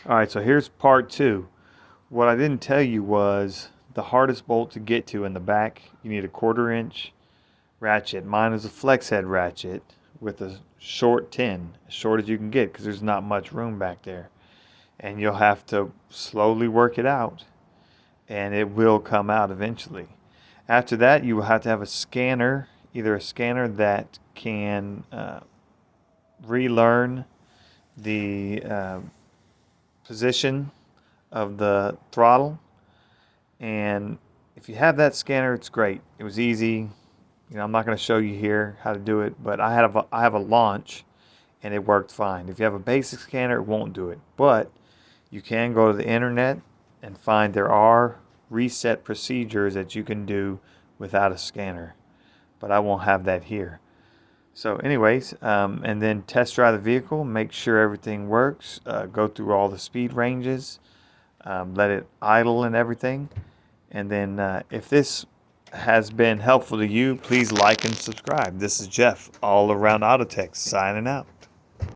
All right, so here's part two. What I didn't tell you was the hardest bolt to get to in the back, you need a 1/4 inch ratchet. Mine is a flex head ratchet with a short 10, as short as you can get because there's not much room back there. And you'll have to slowly work it out and it will come out eventually. After that, you will have to have a scanner, either a scanner that can relearn the position of the throttle. And if you have that scanner, it's great. It was easy. I'm not going to show you here how to do it, but I have a launch and it worked fine. If you have a basic scanner, it won't do it. But you can go to the internet and find there are reset procedures that you can do without a scanner. But I won't have that here. So anyways, and then test drive the vehicle, make sure everything works, go through all the speed ranges, let it idle and everything. And then if this has been helpful to you, please like and subscribe. This is Jeff, all around Autotech, signing out.